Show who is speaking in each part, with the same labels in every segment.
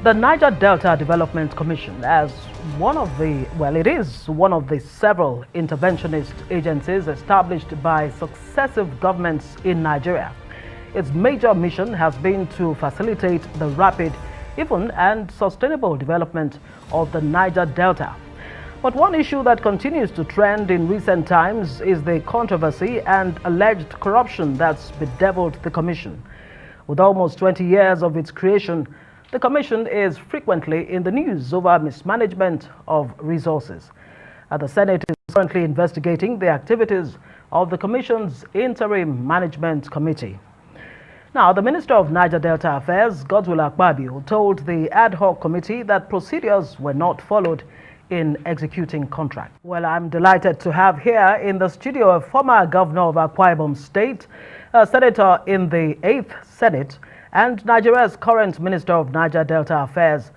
Speaker 1: The Niger Delta Development Commission as it is one of the several interventionist agencies established by successive governments in Nigeria. Its major mission has been to facilitate the rapid, even and sustainable development of the Niger Delta. But one issue that continues to trend in recent times is the controversy and alleged corruption that's bedeviled the commission. With almost 20 years of its creation, the commission is frequently in the news over mismanagement of resources. The Senate is currently investigating the activities of the commission's interim management committee. Now, the Minister of Niger Delta Affairs, Akpabio, told the ad hoc committee that procedures were not followed in executing contract. Well, I'm delighted to have here in the studio a former governor of Akpabio State, a senator in the 8th Senate, and Nigeria's current Minister of Niger Delta Affairs,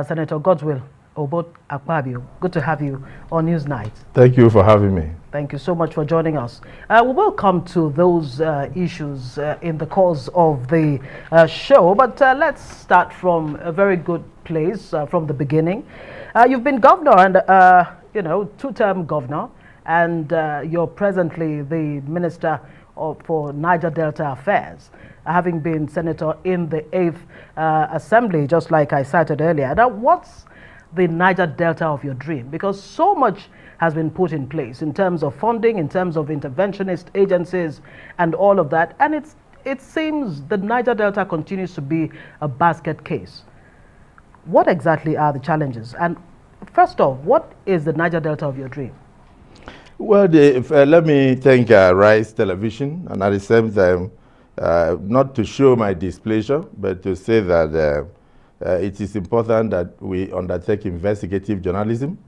Speaker 1: Senator Akpabio. Good to have you on Newsnight.
Speaker 2: Thank you for having me.
Speaker 1: Thank you so much for joining us. We will come to those issues in the course of the show, but let's start from a very good place, from the beginning. You've been governor and, two-term governor, and you're presently the Minister for Niger Delta Affairs, having been senator in the 8th Assembly, just like I cited earlier. Now, what's the Niger Delta of your dream? Because so much has been put in place in terms of funding, in terms of interventionist agencies and all of that. And it seems the Niger Delta continues to be a basket case. What exactly are the challenges? And first off, what is the Niger Delta of your dream?
Speaker 2: Well, let me thank Rice Television, and at the same time, not to show my displeasure, but to say that it is important that we undertake investigative journalism.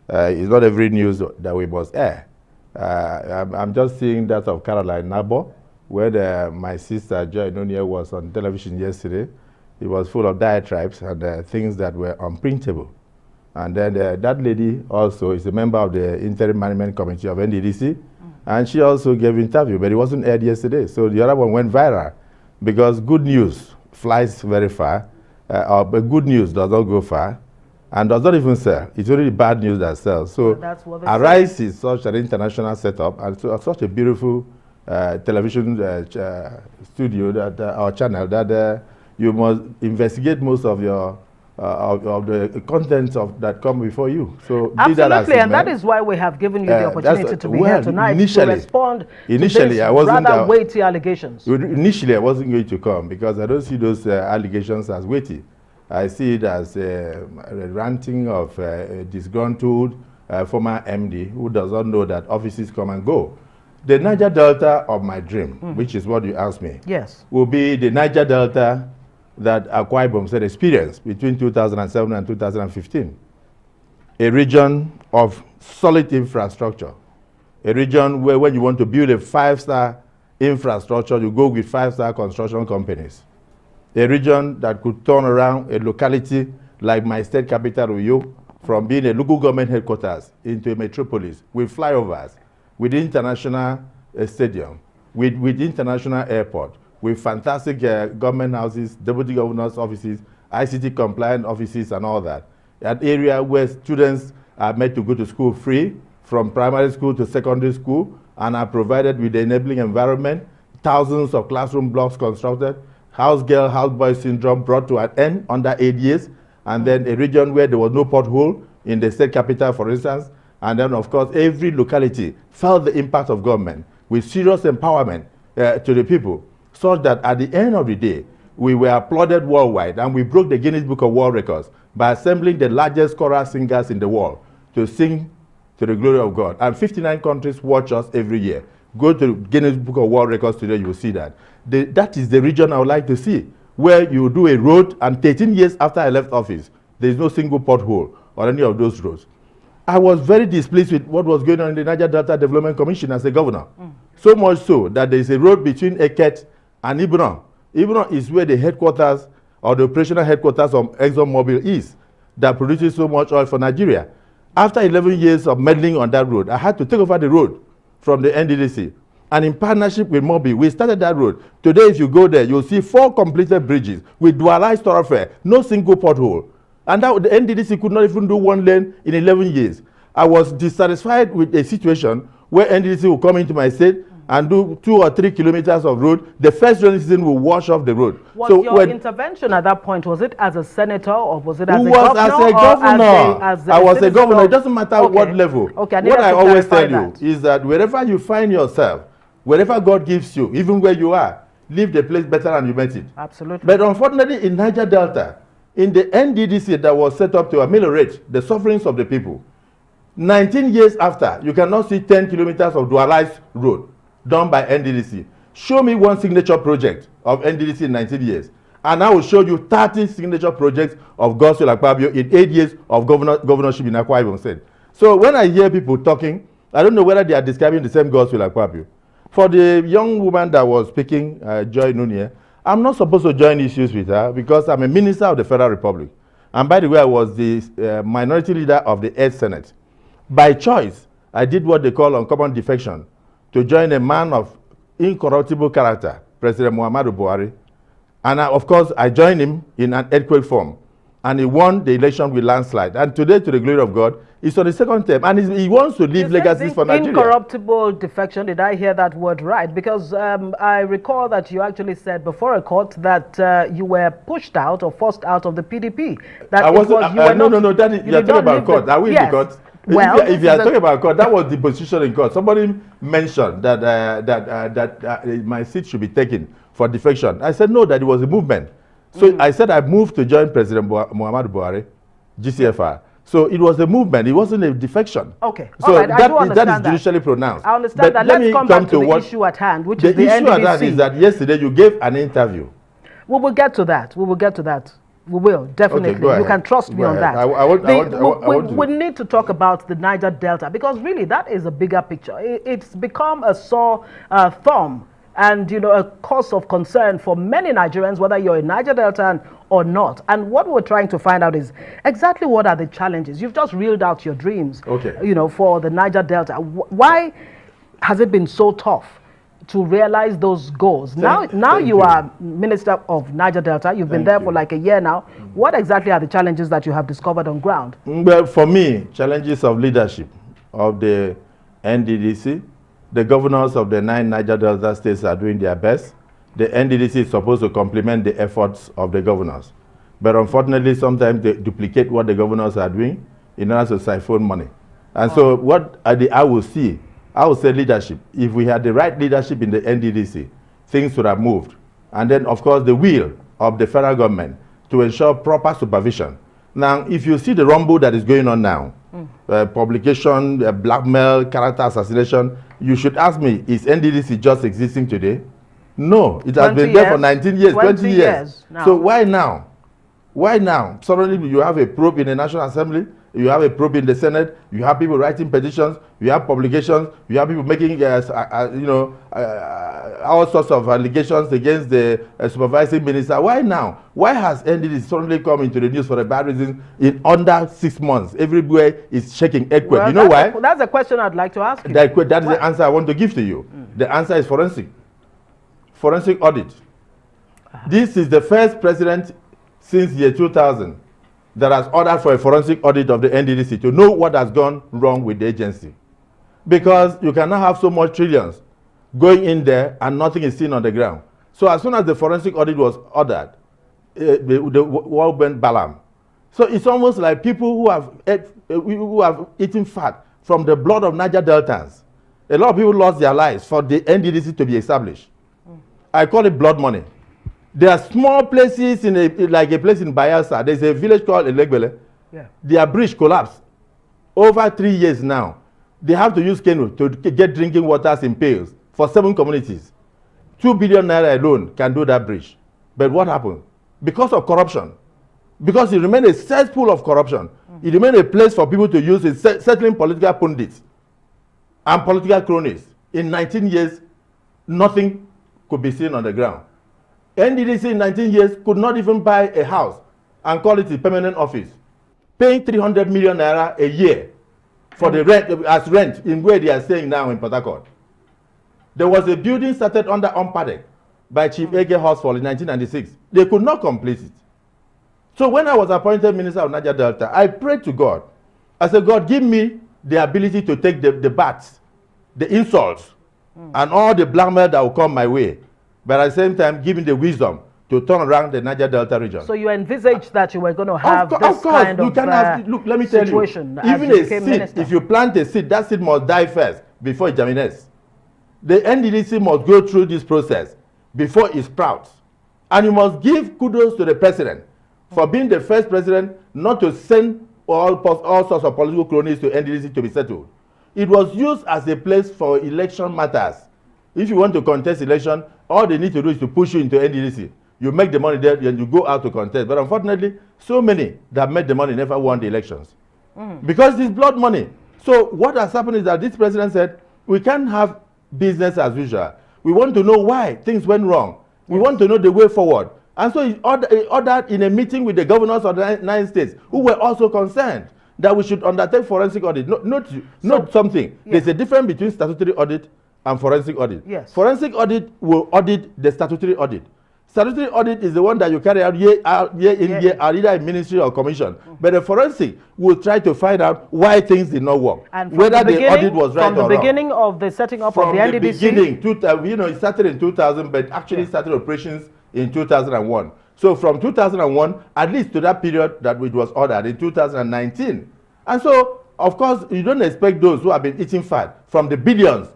Speaker 2: It's not every news that we must air. I'm just seeing that of Caroline Nabo, where my sister Joy Nunieh was on television yesterday. It was full of diatribes and things that were unprintable. And then that lady also is a member of the interim management committee of NDDC, and she also gave an interview, but it wasn't aired yesterday. So the other one went viral because good news flies very far, but good news does not go far and does not even sell. It's only bad news that sells. So Arise is such an international setup and such a beautiful television studio that or channel that you must investigate most of your of the contents that come before you. So
Speaker 1: absolutely, and that is why we have given you the opportunity to be here tonight to respond to these rather weighty allegations.
Speaker 2: Initially, I wasn't going to come because I don't see those allegations as weighty. I see it as a ranting of a disgruntled former MD who does not know that offices come and go. The Niger Delta of my dream, which is what you asked me,
Speaker 1: yes,
Speaker 2: will be the Niger Delta that Akpabio said experienced between 2007 and 2015. A region of solid infrastructure. A region where when you want to build a 5-star infrastructure, you go with 5-star construction companies. A region that could turn around a locality like my state capital, Uyo, from being a local government headquarters into a metropolis with flyovers, with international stadium, with international airport, with fantastic government houses, deputy governor's offices, ICT compliant offices and all that. An area where students are made to go to school free, from primary school to secondary school, and are provided with the enabling environment, thousands of classroom blocks constructed, house girl, house boy syndrome brought to an end under 8 years, and then a region where there was no pothole in the state capital, for instance, and then of course every locality felt the impact of government with serious empowerment to the people, such that at the end of the day, we were applauded worldwide, and we broke the Guinness Book of World Records by assembling the largest choral singers in the world to sing to the glory of God. And 59 countries watch us every year. Go to Guinness Book of World Records today, you will see that. That is the region I would like to see, where you do a road, and 13 years after I left office, there is no single pothole on any of those roads. I was very displeased with what was going on in the Niger Delta Development Commission as a governor. So much so that there is a road between Eket and Ibadan. Ibadan is where the headquarters or the operational headquarters of ExxonMobil is, that produces so much oil for Nigeria. After 11 years of meddling on that road, I had to take over the road from the NDDC. and in partnership with Mobi, we started that road. Today, if you go there, you'll see 4 completed bridges with dualized thoroughfare, no single pothole. And that the NDDC could not even do 1 lane in 11 years. I was dissatisfied with a situation where NDDC will come into my state and do 2 or 3 kilometers of road. The first rainy season will wash off the road.
Speaker 1: Was your intervention at that point, was it as a senator or was it as a governor?
Speaker 2: As a governor. I was a governor. It doesn't matter what level.
Speaker 1: Okay,
Speaker 2: what I always tell you is that wherever you find yourself, wherever God gives you, even where you are, leave the place better than you met it.
Speaker 1: Absolutely.
Speaker 2: But unfortunately, in Niger Delta, in the NDDC that was set up to ameliorate the sufferings of the people, 19 years after, you cannot see 10 kilometers of dualized road done by NDDC. Show me 1 signature project of NDDC in 19 years, and I will show you 30 signature projects of Godswill Akpabio in 8 years of governorship in Akwa Ibom State. So when I hear people talking, I don't know whether they are describing the same Godswill Akpabio. For the young woman that was speaking, Joy Nunieh, I'm not supposed to join issues with her because I'm a minister of the Federal Republic. And by the way, I was the minority leader of the 8th Senate. By choice, I did what they call uncommon defection to join a man of incorruptible character, President Muhammadu Buhari. And of course, I joined him in an earthquake form. And he won the election with landslide. And today, to the glory of God, he's on the 2nd term. And he wants to leave legacies for Nigeria.
Speaker 1: Incorruptible defection, did I hear that word right? Because I recall that you actually said before a court that you were pushed out or forced out of the PDP. That
Speaker 2: I wasn't, no, that is, you're talking about court. Are we in the court?
Speaker 1: Well,
Speaker 2: if you are talking about court, that was the position in court. Somebody mentioned that my seat should be taken for defection. I said no, that it was a movement. So I said I moved to join President Muhammadu Buhari, GCFR. So it was a movement. It wasn't a defection.
Speaker 1: Okay.
Speaker 2: So
Speaker 1: right.
Speaker 2: that is judicially pronounced.
Speaker 1: I understand that. Let's come back to the issue at hand, which is the NDDC.
Speaker 2: issue at hand is that yesterday you gave an interview.
Speaker 1: We will get to that. We will get to that. We will, definitely.
Speaker 2: Okay,
Speaker 1: you can trust me on that. We need to talk about the Niger Delta because really that is a bigger picture. It's become a sore thumb and a cause of concern for many Nigerians, whether you're in Niger Delta or not. And what we're trying to find out is exactly what are the challenges. You've just reeled out your dreams, for the Niger Delta. Why has it been so tough to realize those goals? Now you are Minister of Niger Delta. You've been there for like a year now. What exactly are the challenges that you have discovered on ground?
Speaker 2: Well, for me, challenges of leadership of the NDDC. The governors of the 9 Niger Delta states are doing their best. The NDDC is supposed to complement the efforts of the governors. But unfortunately, sometimes they duplicate what the governors are doing in order to siphon money. And so what I will say leadership. If we had the right leadership in the NDDC, things would have moved. And then, of course, the will of the federal government to ensure proper supervision. Now, if you see the rumble that is going on now, publication, blackmail, character assassination, you should ask me, is NDDC just existing today? No, it has been there for 19 years, 20 years. So why now? Why now? Suddenly you have a probe in the National Assembly, you have a probe in the Senate, you have people writing petitions, you have publications, you have people making, all sorts of allegations against the supervising minister. Why now? Why has NDDC suddenly come into the news for a bad reason in under 6 months? Everywhere is shaking earthquake. Well, you know why?
Speaker 1: That's a question I'd like to ask you.
Speaker 2: That is the answer I want to give to you. The answer is forensic audit. This is the first president since year 2000 that has ordered for a forensic audit of the NDDC to know what has gone wrong with the agency. Because you cannot have so much trillions going in there and nothing is seen on the ground. So as soon as the forensic audit was ordered, the world went balam. So it's almost like people who have eaten fat from the blood of Niger Deltans. A lot of people lost their lives for the NDDC to be established. I call it blood money. There are small places, like a place in Bayelsa. There's a village called Elegbele. Their bridge collapsed. Over 3 years now, they have to use canoe to get drinking waters in pails for 7 communities. 2 billion naira alone can do that bridge. But what happened? Because of corruption. Because it remained a cesspool of corruption. It remained a place for people to use in settling political pundits and political cronies. In 19 years, nothing could be seen on the ground. NDDC in 19 years could not even buy a house and call it a permanent office, paying 300 million naira a year for the rent, as rent in where they are staying now in Port Harcourt. There was a building started under Umpadek by Chief Ege Horsfall in 1996. They could not complete it. So when I was appointed Minister of Niger Delta, I prayed to God. I said, God, give me the ability to take the bats, the insults, and all the blackmail that will come my way. But at the same time, give me the wisdom to turn around the Niger Delta region.
Speaker 1: So you envisaged that you were going to have this kind of
Speaker 2: look, let me tell you, even a seed, if you plant a seed, that seed must die first before it germinates. The NDDC must go through this process before it sprouts. And you must give kudos to the president for being the first president not to send all sorts of political cronies to NDDC to be settled. It was used as a place for election matters. If you want to contest election, all they need to do is to push you into NDDC. You make the money there, and you go out to contest. But unfortunately, so many that made the money never won the elections. Because it's blood money. So what has happened is that this president said, we can't have business as usual. We want to know why things went wrong. We want to know the way forward. And so he ordered in a meeting with the governors of the 9 states, who were also concerned that we should undertake forensic audit. Not something. There's a difference between statutory audit and forensic audit.
Speaker 1: Yes.
Speaker 2: Forensic audit will audit the statutory audit. Statutory audit is the one that you carry out year in, year out, either in ministry or commission. But the forensic will try to find out why things did not work. And whether the audit was right or wrong.
Speaker 1: From the beginning of the setting up of the NDDC? From the
Speaker 2: beginning, it started in 2000, but actually started operations in 2001. So from 2001, at least to that period that it was ordered in 2019. And so, of course, you don't expect those who have been eating fat from the billions,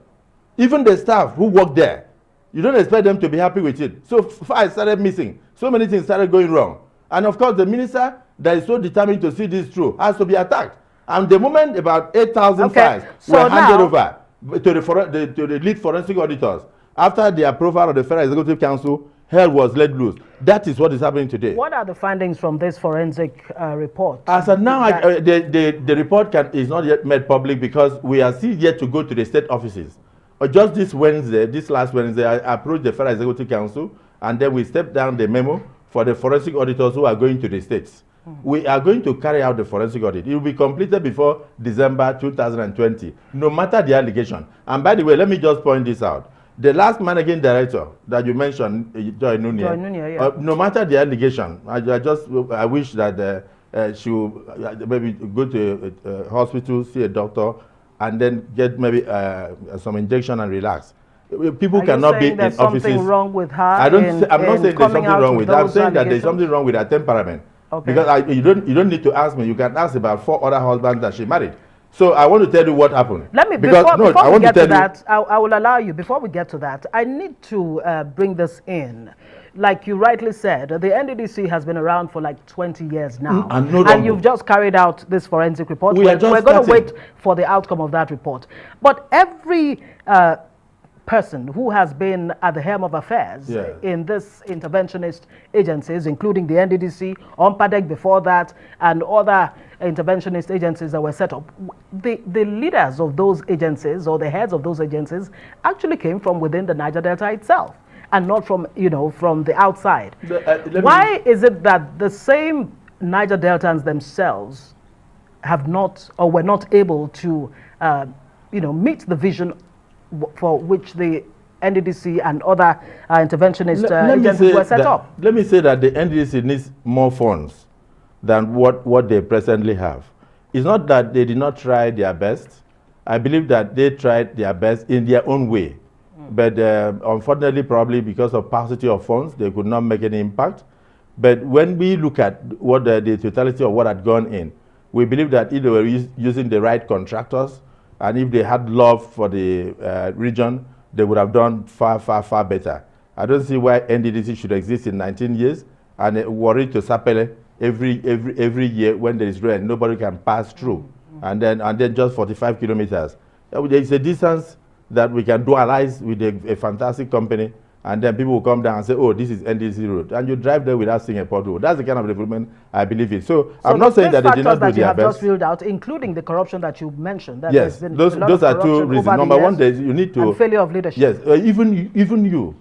Speaker 2: even the staff who work there, you don't expect them to be happy with it. So files started missing. So many things started going wrong. And of course, the minister that is so determined to see this through has to be attacked. And the moment about 8,000 files were handed over to the lead forensic auditors, after the approval of the Federal Executive Council, hell was let loose. That is what is happening today.
Speaker 1: What are the findings from this forensic report?
Speaker 2: As of now, the report is not yet made public because we are still yet to go to the state offices. Just this last Wednesday, I approached the Federal Executive Council, and then we stepped down the memo for the forensic auditors who are going to the states. We are going to carry out the forensic audit. It will be completed before December 2020, no matter the allegation. And by the way, let me just point this out. The last managing director that you mentioned, Joy Nunieh, no matter the allegation, I wish that she would maybe go to a hospital, see a doctor, and then get maybe some injection and relax. People cannot be in offices.
Speaker 1: Something wrong with her?
Speaker 2: I'm not saying there's something wrong with her. I'm saying that there's something wrong with her temperament. Okay. Because you don't need to ask me. You can ask about 4 other husbands that she married. So I want to tell you what happened.
Speaker 1: Let me, before we get to that, I will allow you, before we get to that, I need to bring this in. Like you rightly said, the NDDC has been around for like 20 years now. And you've just carried out this forensic report. We're going to wait for the outcome of that report. But every person who has been at the helm of affairs in this interventionist agencies, including the NDDC, Umpadek before that, and other interventionist agencies that were set up, the leaders of those agencies or the heads of those agencies actually came from within the Niger Delta itself, and not from, from the outside. Why is it that the same Niger Deltans themselves have not, or were not able to, meet the vision for which the NDDC and other interventionist agencies were set up?
Speaker 2: Let me say that the NDDC needs more funds than what they presently have. It's not that they did not try their best. I believe that they tried their best in their own way. But unfortunately, probably because of paucity of funds, they could not make any impact. But when we look at what the totality of what had gone in, we believe that if they were using the right contractors, and if they had love for the region, they would have done far, far, far better. I don't see why NDDC should exist in 19 years and worry to Sapele every year when there is rain, nobody can pass through. And then just 45 kilometers. There is a distance that we can dualize with a fantastic company, and then people will come down and say, oh, this is NDDC road. And you drive there without seeing a pothole. That's the kind of development I believe in. So I'm not saying that they did not do their best. You have just
Speaker 1: ruled out, including the corruption that you mentioned. That
Speaker 2: yes, those are 2 reasons. Number 1, you need to...
Speaker 1: And failure of leadership.
Speaker 2: Yes, even you.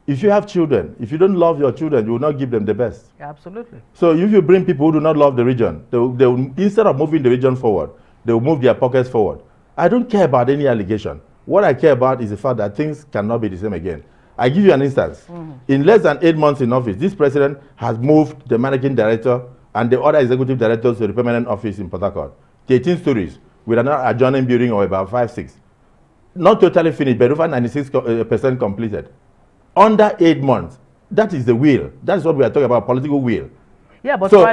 Speaker 2: If you have children, if you don't love your children, you will not give them the best.
Speaker 1: Absolutely.
Speaker 2: So if you bring people who do not love the region, they will, instead of moving the region forward, they will move their pockets forward. I don't care about any allegation. What I care about is the fact that things cannot be the same again. I give you an instance. In less than 8 months in office, this president has moved the managing director and the other executive directors to the permanent office in Port Harcourt. 18 stories with another adjoining building of about 5, 6. Not totally finished, but over 96% completed. Under 8 months. That is the will. That's what we are talking about, political will.
Speaker 1: Yeah, but so,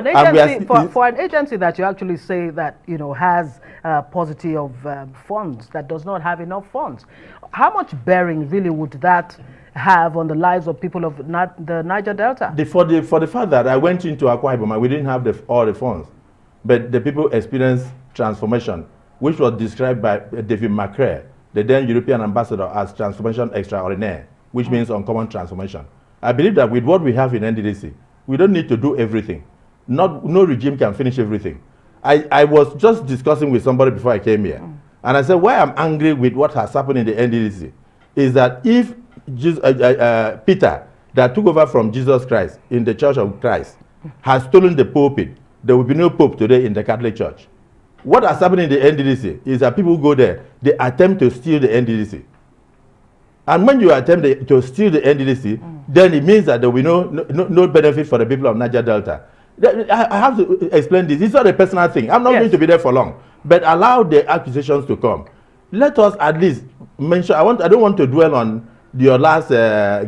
Speaker 1: for an agency that you actually say that, you know, has a paucity of funds, that does not have enough funds, how much bearing really would that have on the lives of people of the Niger Delta? For
Speaker 2: the fact that I went into Akpabio and we didn't have all the funds, but the people experienced transformation, which was described by David McCrae, the then European ambassador, as transformation extraordinaire, which means uncommon transformation. I believe that with what we have in NDDC, we don't need to do everything. No regime can finish everything. I was just discussing with somebody before I came here, and I said, why I'm angry with what has happened in the NDDC is that if Peter, that took over from Jesus Christ in the Church of Christ, has stolen the pulpit, there will be no pope today in the Catholic Church. What has happened in the NDDC is that people go there, they attempt to steal the NDDC. And when you attempt to steal the NDDC, then it means that there will be no benefit for the people of Niger Delta. I have to explain this. It's not a personal thing. I'm not going to be there for long. But allow the accusations to come. Let us at least mention, I don't want to dwell on your last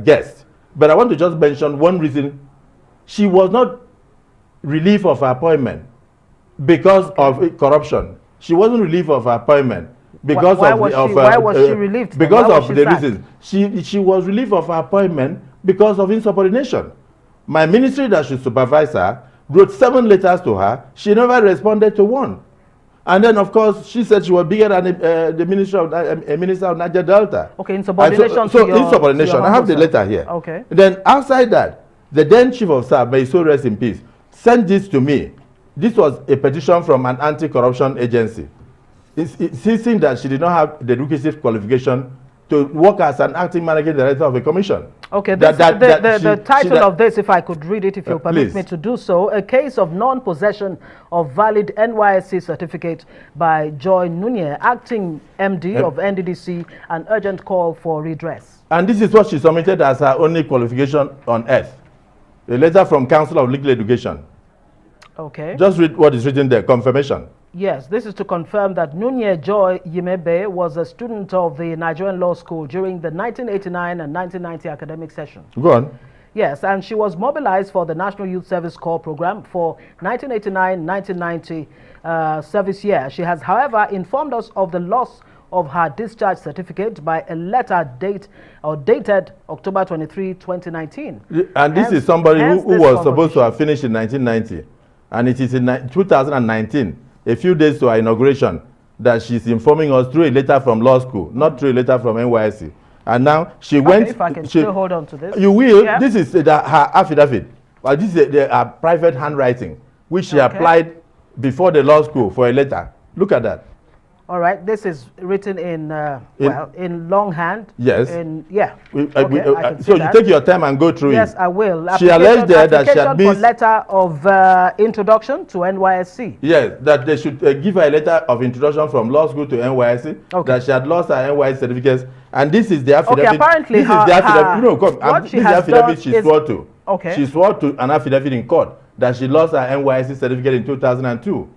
Speaker 2: guest, but I want to just mention one reason. She was not relieved of her appointment because of corruption. She wasn't relieved of her appointment because
Speaker 1: why was she relieved?
Speaker 2: Because of the reasons. She was relieved of her appointment because of insubordination. My ministry that should supervise her wrote 7 letters to her. She never responded to one. And then, of course, she said she was bigger than the minister of Niger Delta.
Speaker 1: Okay, insubordination.
Speaker 2: Insubordination. I have the letter here.
Speaker 1: Okay.
Speaker 2: Then outside that, the then chief of staff, may he so rest in peace, sent this to me. This was a petition from an anti-corruption agency, insisting that she did not have the requisite qualification to work as an acting managing director of a commission.
Speaker 1: Okay, the title of this, if I could read it, if you permit me to do so, a case of non-possession of valid NYSC certificate by Joy Nunieh, acting MD of NDDC, an urgent call for redress. And this is what she submitted as her only qualification on earth. A letter from Council of Legal Education. Okay. Just read what is written there, confirmation. Yes, this is to confirm that Nunieh Joy Yimebe was a student of the Nigerian Law School during the 1989 and 1990 academic session. Go on. Yes, and she was mobilized for the National Youth Service Corps program for 1989-1990 service year. She has, however, informed us of the loss of her discharge certificate by a letter dated October 23, 2019. And this is somebody who was supposed to have finished in 1990, and it is in 2019. A few days to her inauguration, that she's informing us through a letter from law school, not through a letter from NYSC. And now she went. If I can still hold on to this. You will. Yeah. This is her affidavit. Well, this is her private handwriting, which she applied before the law school for a letter. Look at that. All right. This is written in longhand. Yes. So you take your time and go through it. Yes, I will. She alleged there that she had missed letter of introduction to NYSC. Yes, that they should give her a letter of introduction from law school to NYSC. Okay. That she had lost her NYSC certificates, and this is the affidavit. Okay, apparently this is the affidavit. This is the affidavit she swore to. Okay. She swore to an affidavit in court that she lost her NYSC certificate in 2002.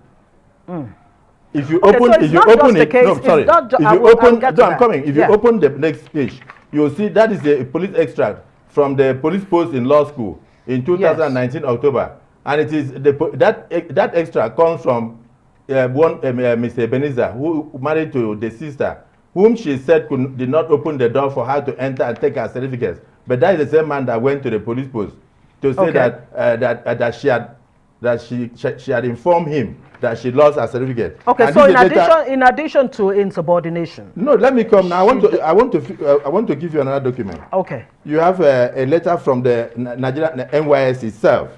Speaker 1: If you open, so if you open it, no, sorry. If you open, no, I'm coming. If you open the next page, you'll see that is a police extract from the police post in law school in 2019 October, and it is that extract comes from Mr. Ebenezer, who married to the sister, whom she said did not open the door for her to enter and take her certificates. But that is the same man that went to the police post to say that she had informed him that she lost her certificate. Okay, and so in addition to insubordination. No, let me come now. I want to give you another document. Okay. You have a letter from the Nigerian NYS itself.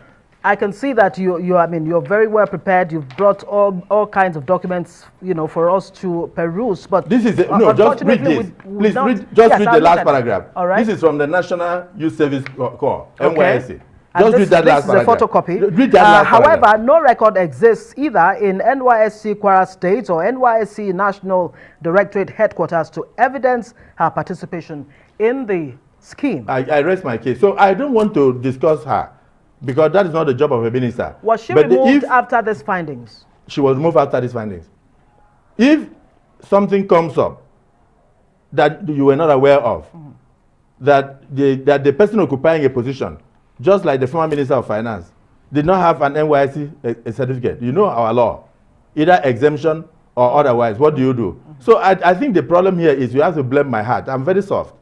Speaker 1: I can see that you're very well prepared. You've brought all kinds of documents, for us to peruse. But this is just read this. Please read the last paragraph. All right. This is from the National Youth Service Corps, NYSC.
Speaker 2: Just read that last paragraph.
Speaker 1: This is a photocopy.
Speaker 2: Read that last
Speaker 1: however,
Speaker 2: paragraph.
Speaker 1: no record exists either in NYSC Kwara State or NYSC National Directorate headquarters to evidence her participation in the scheme.
Speaker 2: I rest my case. So I don't want to discuss her because that is not the job of a minister.
Speaker 1: Was she removed after these findings? She
Speaker 2: was removed after these findings. If something comes up that you were not aware of, that the person occupying a position, just like the former Minister of Finance, did not have an NYSC certificate. You know our law, either exemption or otherwise. What do you do? So I think the problem here is you have to blame my heart. I'm very soft.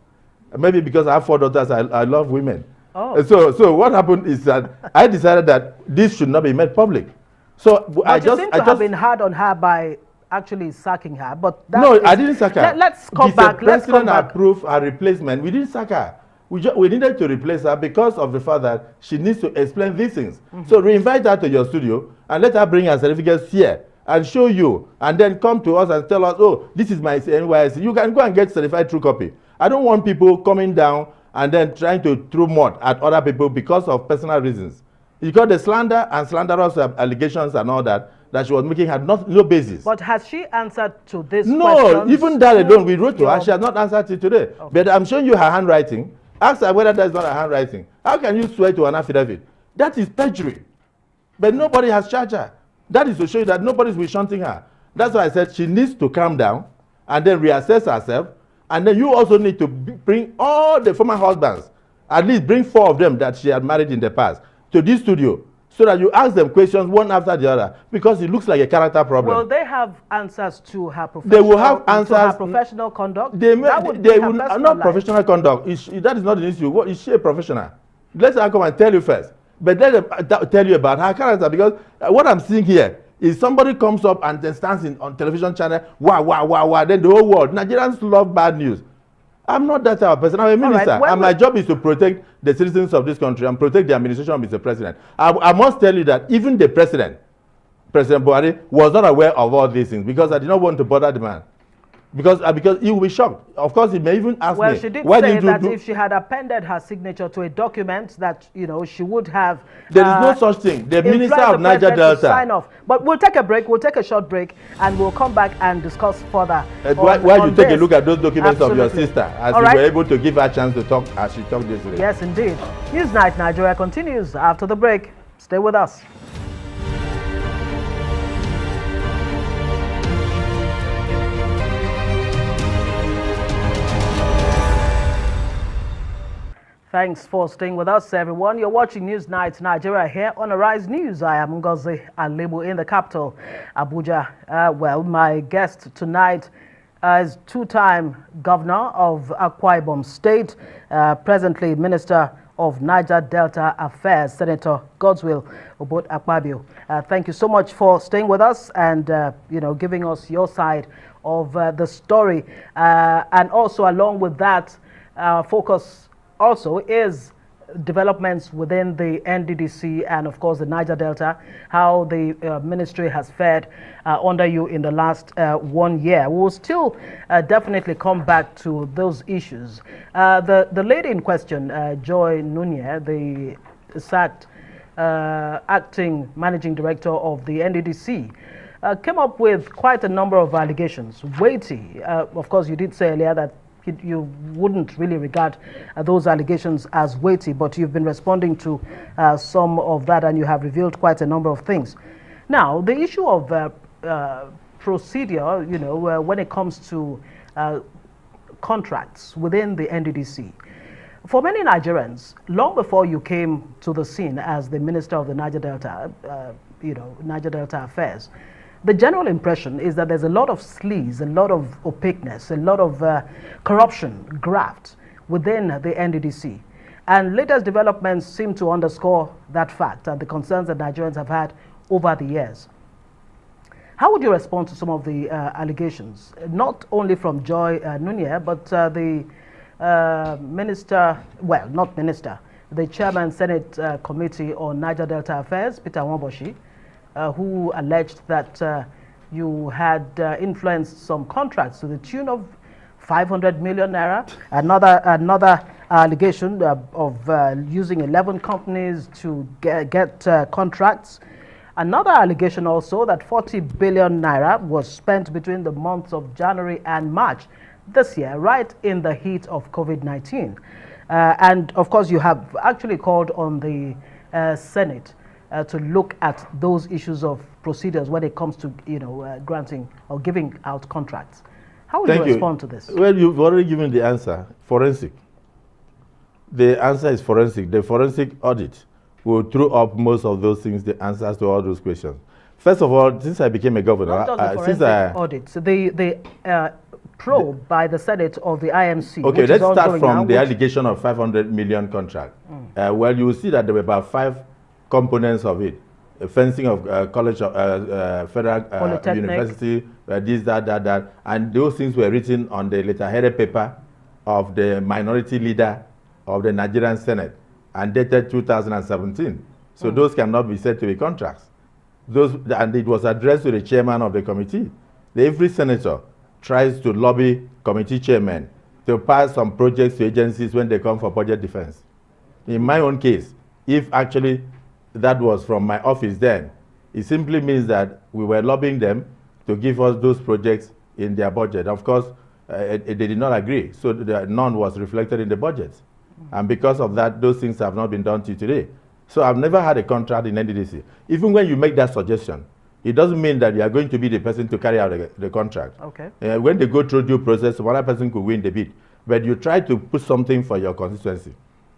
Speaker 2: Maybe because I have 4 daughters, I love women.
Speaker 1: Oh.
Speaker 2: So what happened is that I decided that this should not be made public. So
Speaker 1: but I just have been hard on her by actually sacking her. But
Speaker 2: no, I didn't sack her.
Speaker 1: Let's come back.
Speaker 2: Let's come back. Approved her replacement. We didn't sack her. We needed to replace her because of the fact that she needs to explain these things. So reinvite her to your studio and let her bring her certificates here and show you, and then come to us and tell us, oh, this is my NYSC. You can go and get certified true copy. I don't want people coming down and then trying to throw mud at other people because of personal reasons. Because the slander and slanderous allegations and all that she was making had no basis.
Speaker 1: But has she answered to this question?
Speaker 2: No, even that alone, we wrote to her. She has not answered it today. Okay. But I'm showing you her handwriting. Ask her whether that's not her handwriting. How can you swear to an affidavit? That is perjury. But nobody has charged her. That is to show you that nobody's will shunting her. That's why I said she needs to calm down and then reassess herself. And then you also need to bring all the former husbands, at least bring 4 of them that she had married in the past, to this studio, so that you ask them questions one after the other, because it looks like a character problem.
Speaker 1: Will they have answers to her professional,
Speaker 2: they will have answers
Speaker 1: to her professional conduct?
Speaker 2: They will not professional conduct. That is not an issue. What is she a professional? Let her come and tell you first. But let them tell you about her character, because what I'm seeing here is somebody comes up and then stands on television channel, wow, then the whole world. Nigerians love bad news. I'm not that type of person. I'm a minister, right, and my job is to protect the citizens of this country and protect the administration of Mr. President. I must tell you that even the President Buhari, was not aware of all these things because I did not want to bother the man. Because he will be shocked. Of course, he may even ask me.
Speaker 1: Well, she did say that if she had appended her signature to a document that, she would have...
Speaker 2: There is no such thing. The Minister of Niger Delta...
Speaker 1: sign off. But we'll take a break. We'll take a short break and we'll come back and discuss further.
Speaker 2: Why you take a look at those documents of your sister as you were able to give her a chance to talk as she talked this way?
Speaker 1: Yes, indeed. Newsnight Nigeria continues after the break. Stay with us. Thanks for staying with us, everyone. You're watching Newsnight Nigeria here on Arise News. I am Ngozi Alibu in the capital, Abuja. My guest tonight is two-time governor of Akpabio State, presently Minister of Niger Delta Affairs, Senator Godswill Akpabio. Thank you so much for staying with us and giving us your side of the story. And also, along with that, focus also is developments within the NDDC and of course the Niger Delta, how the ministry has fared under you in the last 1 year. We will still definitely come back to those issues. The lady in question, Joy Nunieh, the sacked acting managing director of the NDDC, came up with quite a number of allegations, weighty. Of course, you did say earlier that you wouldn't really regard those allegations as weighty, but you've been responding to some of that and you have revealed quite a number of things. Now, the issue of procedure, when it comes to contracts within the NDDC, for many Nigerians, long before you came to the scene as the Minister of the Niger Delta, Niger Delta Affairs, the general impression is that there's a lot of sleaze, a lot of opaqueness, a lot of corruption, graft within the NDDC. And latest developments seem to underscore that fact and the concerns that Nigerians have had over the years. How would you respond to some of the allegations, not only from Joy Nunieh, but the the Chairman Senate Committee on Niger Delta Affairs, Peter Wamboshi, who alleged that you had influenced some contracts to the tune of 500 million naira. Another allegation of using 11 companies to get contracts. Another allegation also that 40 billion naira was spent between the months of January and March this year, right in the heat of COVID-19. And of course, you have actually called on the Senate to look at those issues of procedures when it comes to, granting or giving out contracts. How will you respond to this?
Speaker 2: Well, you've already given the answer, forensic. The answer is forensic. The forensic audit will throw up most of those things, the answers to all those questions. First of all, since I became a governor,
Speaker 1: not just the forensic audit, so the probe by the Senate of the IMC.
Speaker 2: Okay, let's start from the allegation of 500 million contract. Well, you will see that there were about 5 components of it. Fencing of college, federal university, this, that, and those things were written on the letterheaded paper of the minority leader of the Nigerian Senate and dated 2017. So those cannot be said to be contracts. And it was addressed to the chairman of the committee. Every senator tries to lobby committee chairmen to pass some projects to agencies when they come for budget defense. In my own case, if actually that was from my office then, it simply means that we were lobbying them to give us those projects in their budget. Of course, they did not agree, so none was reflected in the budget. And because of that, those things have not been done till today. So I've never had a contract in NDDC. Even when you make that suggestion, it doesn't mean that you are going to be the person to carry out the contract.
Speaker 1: Okay.
Speaker 2: When they go through due process, one other person could win the bid. But you try to put something for your constituency.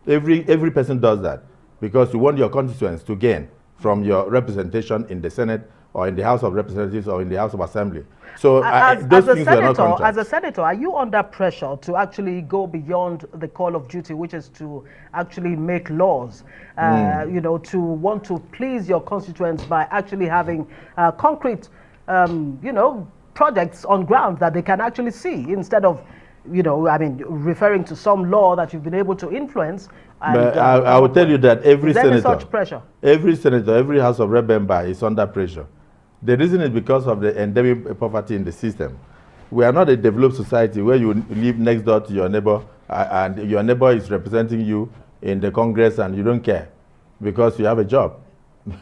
Speaker 2: Every person does that because you want your constituents to gain from your representation in the Senate or in the House of Representatives or in the House of Assembly. So those things were not contracts.
Speaker 1: As a senator, are you under pressure to actually go beyond the call of duty, which is to actually make laws, to want to please your constituents by actually having concrete, projects on ground that they can actually see instead of, referring to some law that you've been able to influence? And,
Speaker 2: but I will tell you that every senator,
Speaker 1: such pressure?
Speaker 2: Every senator, every House of Rep member is under pressure. The reason is because of the endemic poverty in the system. We are not a developed society where you live next door to your neighbor and your neighbor is representing you in the Congress and you don't care because you have a job.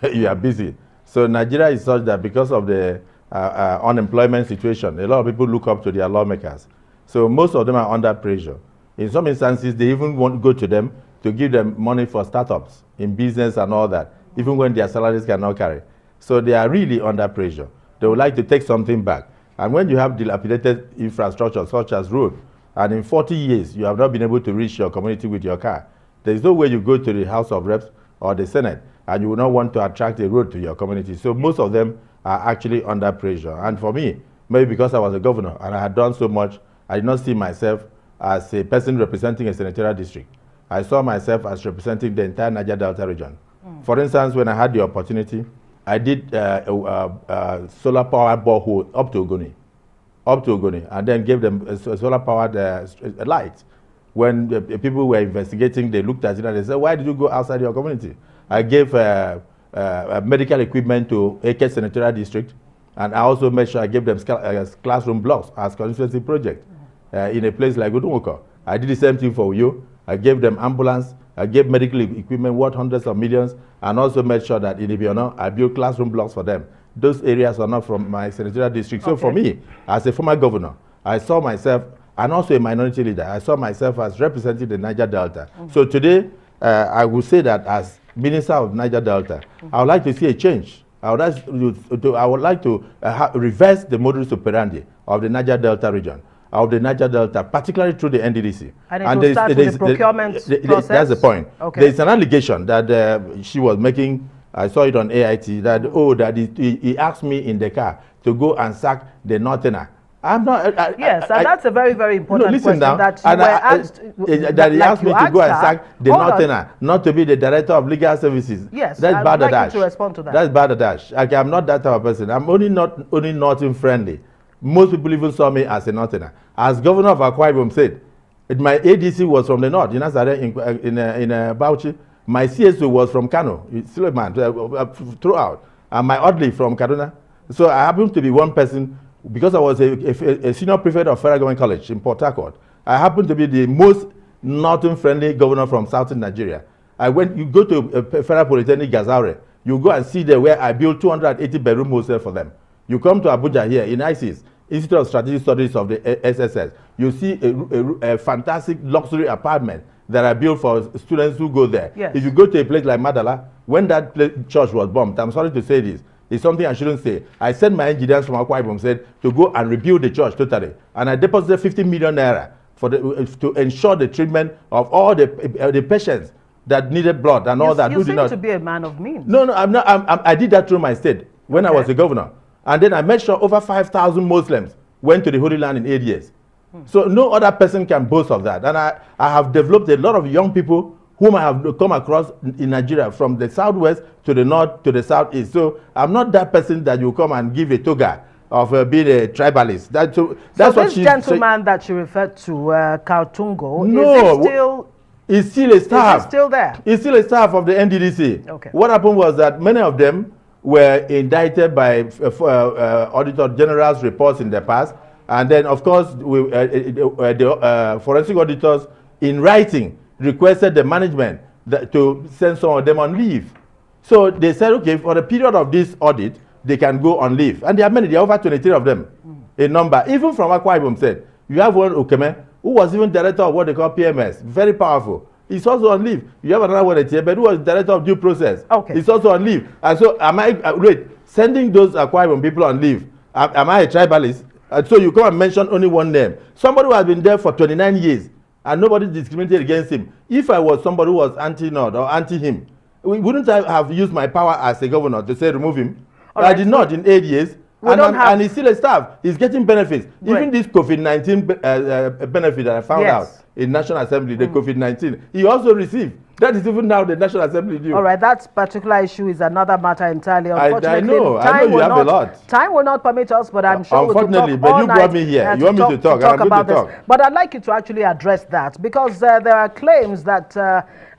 Speaker 2: You are busy. So Nigeria is such that because of the unemployment situation, a lot of people look up to their lawmakers. So most of them are under pressure. In some instances, they even won't go to them to give them money for startups in business and all that, even when their salaries cannot carry. So they are really under pressure. They would like to take something back. And when you have dilapidated infrastructure such as road, and in 40 years you have not been able to reach your community with your car, there is no way you go to the House of Reps or the Senate and you will not want to attract a road to your community. So most of them are actually under pressure. And for me, maybe because I was a governor and I had done so much, I did not see myself as a person representing a senatorial district. I saw myself as representing the entire Niger Delta region. For instance, when I had the opportunity, I did solar power borehole up to Ogoni, and then gave them a solar powered light. When people were investigating, they looked at it and they said, "Why did you go outside your community?" I gave medical equipment to AK Senatorial District, and I also made sure I gave them classroom blocks as constituency project in a place like Udumoko. I did the same thing for you. I gave them ambulance. I gave medical equipment worth hundreds of millions, and also made sure that in Ibiono, I built classroom blocks for them. Those areas are not from my senatorial district. So for me, as a former governor, I saw myself, and also a minority leader, I saw myself as representing the Niger Delta. So today, I would say that as Minister of Niger Delta, I would like to see a change. I would like to reverse the modus operandi of the Niger Delta region, of the Niger Delta, particularly through the NDDC.
Speaker 1: And it will start with the procurement process?
Speaker 2: That's the point.
Speaker 1: Okay.
Speaker 2: There's an allegation that she was making, I saw it on AIT, that he asked me in the car to go and sack the Northerner. I'm not.
Speaker 1: Yes, and that's a very, very important question
Speaker 2: now,
Speaker 1: that you were asked.
Speaker 2: That he asked me to go and sack the Northerner, not to be the director of legal services.
Speaker 1: Yes,
Speaker 2: that's
Speaker 1: I would like you to respond to that.
Speaker 2: That's Badadash. Okay, I'm not that type of person. I'm only Northern friendly. Most people even saw me as a Northerner. As governor of Akpabio said, my ADC was from the north, in Bauchi. My CSO was from Kano, Suleiman, throughout, and my Oddly from Kaduna. So I happened to be one person, because I was a senior prefect of Federal Government College in Port Harcourt. I happened to be the most northern-friendly governor from southern Nigeria. You go to Federal Polytechnic Gazaure, you go and see there where I built 280 bedroom hostel for them. You come to Abuja here in ISIS, Institute of Strategic Studies of the SSS, you see a fantastic luxury apartment that I built for students who go there.
Speaker 1: Yes.
Speaker 2: If you go to a place like Madala, when that church was bombed, I'm sorry to say this, it's something I shouldn't say. I sent my engineers from Akwa Ibom said to go and rebuild the church totally. And I deposited 50 million naira for to ensure the treatment of all the patients that needed blood and all that.
Speaker 1: You seem to be a man of means.
Speaker 2: No, I'm not. I did that through my state when I was a governor. And then I made sure over 5,000 Muslims went to the Holy Land in 8 years. So no other person can boast of that. And I have developed a lot of young people whom I have come across in Nigeria, from the southwest to the north to the southeast. So I'm not that person that you come and give a toga of being a tribalist. That's
Speaker 1: so
Speaker 2: what
Speaker 1: this gentleman that you referred to, Kautungo,
Speaker 2: no, is still a staff.
Speaker 1: Is he still there?
Speaker 2: He's still a staff of the NDDC.
Speaker 1: Okay. What
Speaker 2: happened was that many of them were indicted by Auditor General's reports in the past. And then, of course, the forensic auditors, in writing, requested the management to send some of them on leave. So they said, okay, for the period of this audit, they can go on leave. And there are many, there are over 23 of them in number. Even from Akwa Ibom said, you have one Okeme, who was even director of what they call PMS, very powerful. He's also on leave. You have another one, but who was director of due process.
Speaker 1: Okay.
Speaker 2: He's also on leave. And so, sending those Akwa Ibom people on leave, am I a tribalist? So you come and mention only one name. Somebody who has been there for 29 years, and nobody discriminated against him. If I was somebody who was anti-Nod or anti-him, wouldn't I have used my power as a governor to say remove him? I did not in 8 years. And he's still a staff. He's getting benefits. Right. Even this COVID-19 benefit that I found out in National Assembly, the COVID-19, he also received. That is even now the National Assembly due.
Speaker 1: All right, that particular issue is another matter entirely. Unfortunately,
Speaker 2: I know you have a lot.
Speaker 1: Time will not permit us, but I'm sure
Speaker 2: unfortunately, but you brought me here. You want me to talk, and I'm going to talk.
Speaker 1: But I'd like you to actually address that, because there are claims that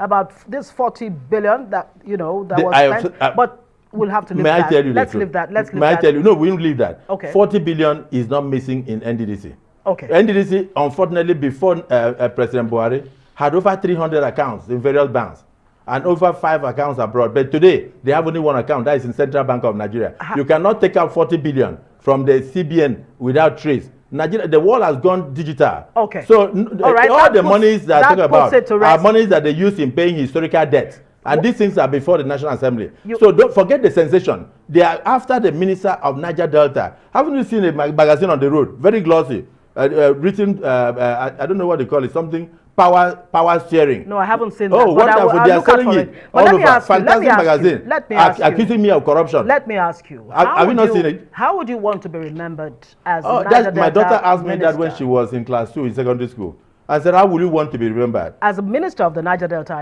Speaker 1: about this 40 billion that was spent, but we'll have to leave that.
Speaker 2: May I tell you
Speaker 1: Let's leave that.
Speaker 2: May I tell you? No, we won't leave that.
Speaker 1: Okay.
Speaker 2: 40 billion is not missing in NDDC.
Speaker 1: Okay.
Speaker 2: NDDC, unfortunately, before President Buhari, had over 300 accounts in various banks and over 5 accounts abroad. But today, they have only 1 account. That is in Central Bank of Nigeria. You cannot take out 40 billion from the CBN without trace. Nigeria, the world has gone digital.
Speaker 1: Okay.
Speaker 2: So all the monies that I talk about are monies that they use in paying historical debts. And these things are before the National Assembly. So don't forget the sensation. They are after the Minister of Niger Delta. Haven't you seen a magazine on the road? Very glossy. Written, I don't know what they call it, something power sharing.
Speaker 1: No, I haven't seen that.
Speaker 2: Oh, wonderful. They are selling it.
Speaker 1: But let me ask you.
Speaker 2: Fantastic magazine.
Speaker 1: Let me ask you.
Speaker 2: Accusing me of corruption.
Speaker 1: Let me ask you.
Speaker 2: Have you not seen it?
Speaker 1: How would you want to be remembered as
Speaker 2: my daughter asked me that when she was in class 2 in secondary school. I said, how will you want to be remembered?
Speaker 1: As a minister of the Niger Delta,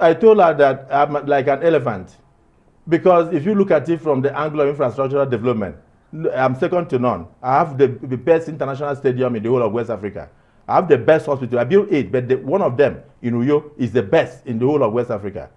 Speaker 2: I told her that I'm like an elephant. Because if you look at it from the angle of infrastructural development, I'm second to none. I have the best international stadium in the whole of West Africa. I have the best hospital. I built 8, but one of them in Uyo is the best in the whole of West Africa.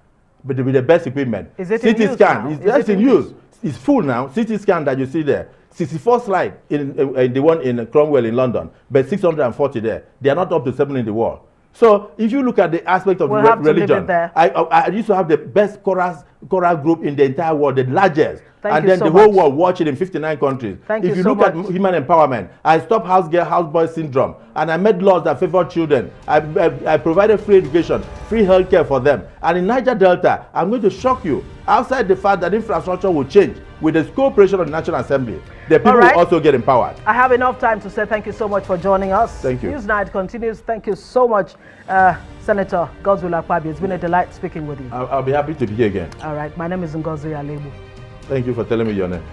Speaker 2: But with the best equipment.
Speaker 1: Is it in use now?
Speaker 2: It's in use. It's full now. CT scan that you see there. 64 slides in the one in Cromwell in London, but 640 there. They are not up to 7 in the world. So if you look at the aspect of religion, I used to have the best choral group in the entire world, the largest. And then the whole world watch it in 59 countries. If you look at human empowerment, I stopped house girl, house boy syndrome, and I made laws that favor children. I provided free education, free healthcare for them. And in Niger Delta, I'm going to shock you. Outside the fact that infrastructure will change with the cooperation of the National Assembly, the people will also get empowered.
Speaker 1: I have enough time to say thank you so much for joining us.
Speaker 2: Thank you.
Speaker 1: Newsnight continues. Thank you so much, Senator Godswill Akpabio. It's been a delight speaking with you.
Speaker 2: I'll be happy to be here again.
Speaker 1: All right. My name is Ngozi Alebu.
Speaker 2: Thank you for telling me your name.